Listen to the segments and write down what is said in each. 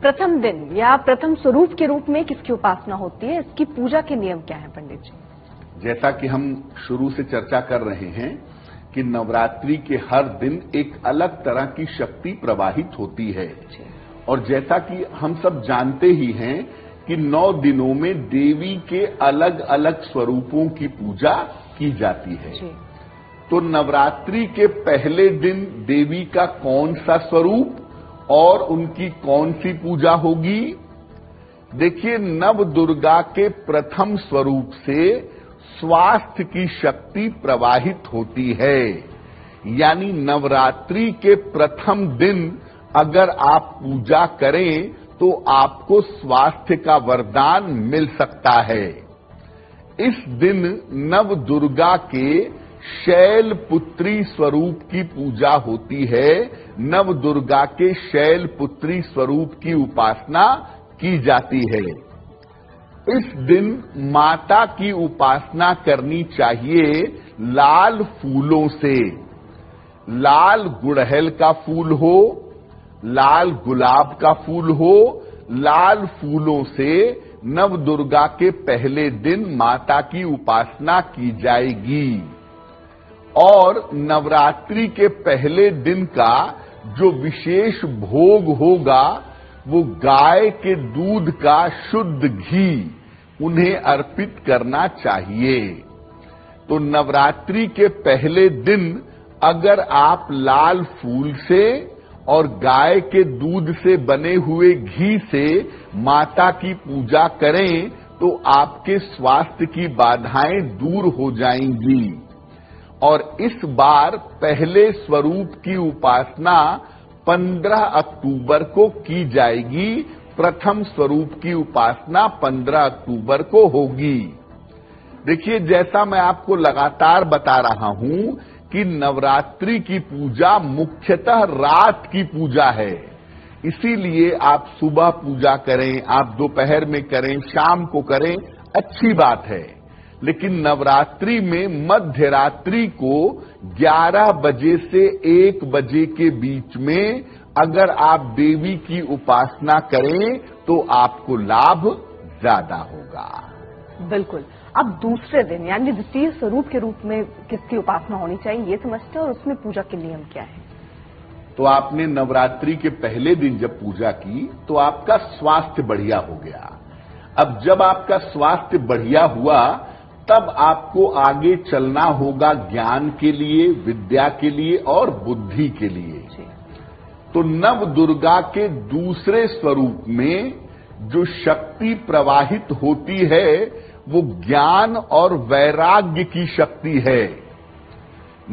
प्रथम दिन या प्रथम स्वरूप के रूप में किसकी उपासना होती है, इसकी पूजा के नियम क्या है पंडित जी? जैसा कि हम शुरू से चर्चा कर रहे हैं कि नवरात्रि के हर दिन एक अलग तरह की शक्ति प्रवाहित होती है, और जैसा कि हम सब जानते ही हैं कि 9 दिनों में देवी के अलग अलग स्वरूपों की पूजा की जाती है। तो नवरात्रि के पहले दिन देवी का कौन सा स्वरूप और उनकी कौन सी पूजा होगी? देखिए, नव दुर्गा के प्रथम स्वरूप से स्वास्थ्य की शक्ति प्रवाहित होती है, यानी नवरात्रि के प्रथम दिन अगर आप पूजा करें तो आपको स्वास्थ्य का वरदान मिल सकता है। इस दिन नव दुर्गा के शैलपुत्री स्वरूप की पूजा होती है। नव दुर्गा के शैलपुत्री स्वरूप की उपासना की जाती है। इस दिन माता की उपासना करनी चाहिए लाल फूलों से। लाल गुड़हल का फूल हो, लाल गुलाब का फूल हो, लाल फूलों से नव दुर्गा के पहले दिन माता की उपासना की जाएगी। और नवरात्रि के पहले दिन का जो विशेष भोग होगा वो गाय के दूध का शुद्ध घी उन्हें अर्पित करना चाहिए। तो नवरात्रि के पहले दिन अगर आप लाल फूल से और गाय के दूध से बने हुए घी से माता की पूजा करें तो आपके स्वास्थ्य की बाधाएं दूर हो जाएंगी। और इस बार पहले स्वरूप की उपासना 15 अक्टूबर को की जाएगी। प्रथम स्वरूप की उपासना 15 अक्टूबर को होगी। देखिए, जैसा मैं आपको लगातार बता रहा हूं कि नवरात्रि की पूजा मुख्यतः रात की पूजा है, इसीलिए आप सुबह पूजा करें, आप दोपहर में करें, शाम को करें, अच्छी बात है। लेकिन नवरात्रि में मध्य रात्रि को 11 बजे से 1 बजे के बीच में अगर आप देवी की उपासना करें तो आपको लाभ ज्यादा होगा। बिल्कुल। अब दूसरे दिन यानी द्वितीय स्वरूप के रूप में किसकी उपासना होनी चाहिए ये समझते हैं, और उसमें पूजा के नियम क्या है? तो आपने नवरात्रि के पहले दिन जब पूजा की तो आपका स्वास्थ्य बढ़िया हो गया। अब जब आपका स्वास्थ्य बढ़िया हुआ तब आपको आगे चलना होगा ज्ञान के लिए, विद्या के लिए और बुद्धि के लिए। तो नव दुर्गा के दूसरे स्वरूप में जो शक्ति प्रवाहित होती है वो ज्ञान और वैराग्य की शक्ति है।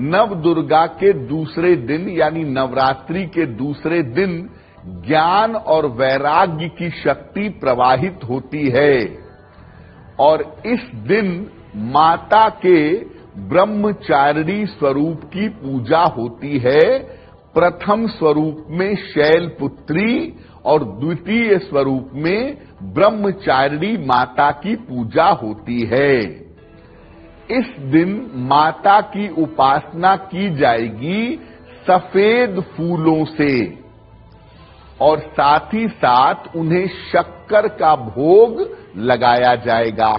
नव दुर्गा के दूसरे दिन यानी नवरात्रि के दूसरे दिन ज्ञान और वैराग्य की शक्ति प्रवाहित होती है। और इस दिन माता के ब्रह्मचारिणी स्वरूप की पूजा होती है। प्रथम स्वरूप में शैलपुत्री और द्वितीय स्वरूप में ब्रह्मचारिणी माता की पूजा होती है। इस दिन माता की उपासना की जाएगी सफेद फूलों से, और साथ ही साथ उन्हें शक्कर का भोग लगाया जाएगा।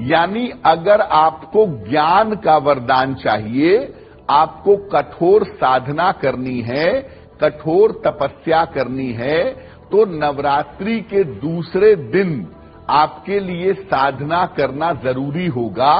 यानी अगर आपको ज्ञान का वरदान चाहिए, आपको कठोर साधना करनी है, कठोर तपस्या करनी है, तो नवरात्रि के दूसरे दिन आपके लिए साधना करना जरूरी होगा।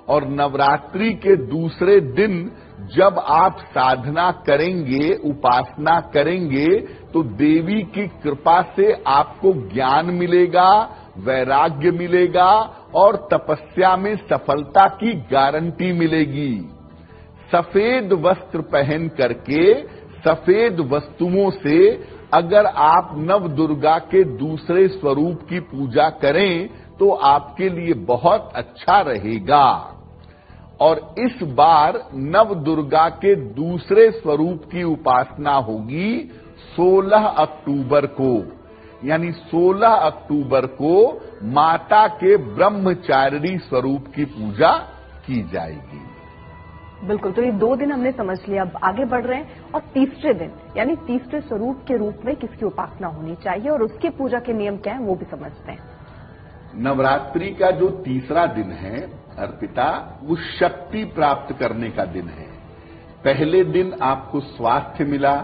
और नवरात्रि के दूसरे दिन जब आप साधना करेंगे, उपासना करेंगे, तो देवी की कृपा से आपको ज्ञान मिलेगा, वैराग्य मिलेगा और तपस्या में सफलता की गारंटी मिलेगी। सफेद वस्त्र पहन करके, सफेद वस्तुओं से अगर आप नव दुर्गा के दूसरे स्वरूप की पूजा करें तो आपके लिए बहुत अच्छा रहेगा। और इस बार नव दुर्गा के दूसरे स्वरूप की उपासना होगी 16 अक्टूबर को, यानी 16 अक्टूबर को माता के ब्रह्मचारिणी स्वरूप की पूजा की जाएगी। बिल्कुल, तो ये 2 दिन हमने समझ लिया, अब आगे बढ़ रहे हैं और तीसरे दिन यानी तीसरे स्वरूप के रूप में किसकी उपासना होनी चाहिए और उसके पूजा के नियम क्या है वो भी समझते हैं। नवरात्रि का जो तीसरा दिन है अर्पिता, वो शक्ति प्राप्त करने का दिन है। पहले दिन आपको स्वास्थ्य मिला,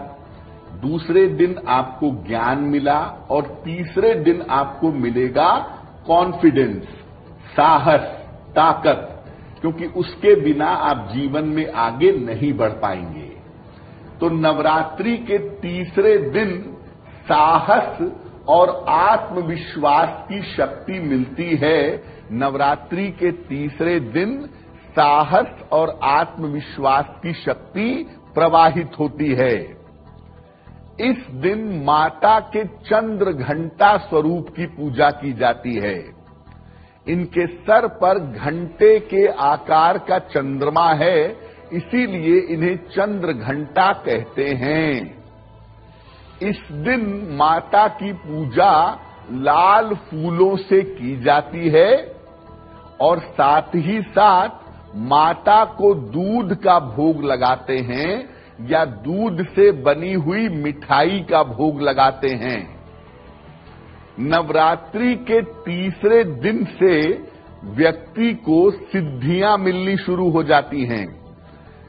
दूसरे दिन आपको ज्ञान मिला और तीसरे दिन आपको मिलेगा कॉन्फिडेंस, साहस, ताकत, क्योंकि उसके बिना आप जीवन में आगे नहीं बढ़ पाएंगे। तो नवरात्रि के तीसरे दिन साहस और आत्मविश्वास की शक्ति मिलती है। नवरात्रि के तीसरे दिन साहस और आत्मविश्वास की शक्ति प्रवाहित होती है। इस दिन माता के चंद्र घंटा स्वरूप की पूजा की जाती है। इनके सर पर घंटे के आकार का चंद्रमा है, इसीलिए इन्हें चंद्र घंटा कहते हैं। इस दिन माता की पूजा लाल फूलों से की जाती है और साथ ही साथ माता को दूध का भोग लगाते हैं या दूध से बनी हुई मिठाई का भोग लगाते हैं। नवरात्रि के तीसरे दिन से व्यक्ति को सिद्धियां मिलनी शुरू हो जाती हैं।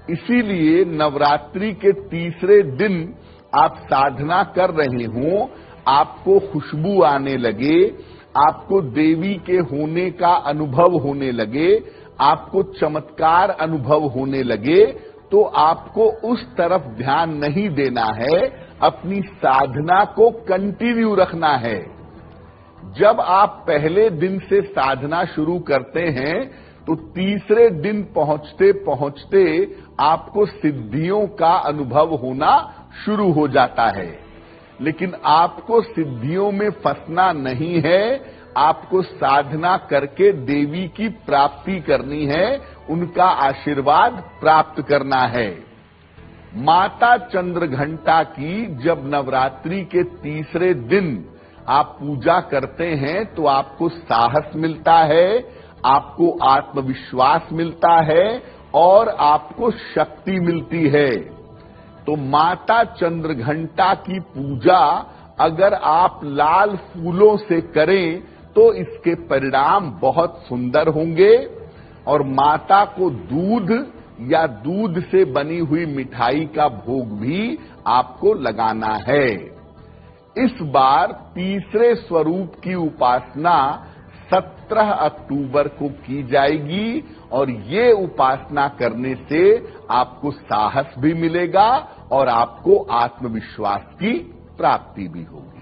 इसीलिए नवरात्रि के तीसरे दिन आप साधना कर रहे हो, आपको खुशबू आने लगे, आपको देवी के होने का अनुभव होने लगे, आपको चमत्कार अनुभव होने लगे, तो आपको उस तरफ ध्यान नहीं देना है, अपनी साधना को कंटिन्यू रखना है। जब आप पहले दिन से साधना शुरू करते हैं तो तीसरे दिन पहुंचते पहुंचते आपको सिद्धियों का अनुभव होना शुरू हो जाता है। लेकिन आपको सिद्धियों में फंसना नहीं है, आपको साधना करके देवी की प्राप्ति करनी है, उनका आशीर्वाद प्राप्त करना है। माता चंद्रघंटा की जब नवरात्रि के तीसरे दिन आप पूजा करते हैं तो आपको साहस मिलता है, आपको आत्मविश्वास मिलता है और आपको शक्ति मिलती है। तो माता चंद्रघंटा की पूजा अगर आप लाल फूलों से करें तो इसके परिणाम बहुत सुंदर होंगे और माता को दूध या दूध से बनी हुई मिठाई का भोग भी आपको लगाना है। इस बार तीसरे स्वरूप की उपासना 17 अक्टूबर को की जाएगी और ये उपासना करने से आपको साहस भी मिलेगा और आपको आत्मविश्वास की प्राप्ति भी होगी।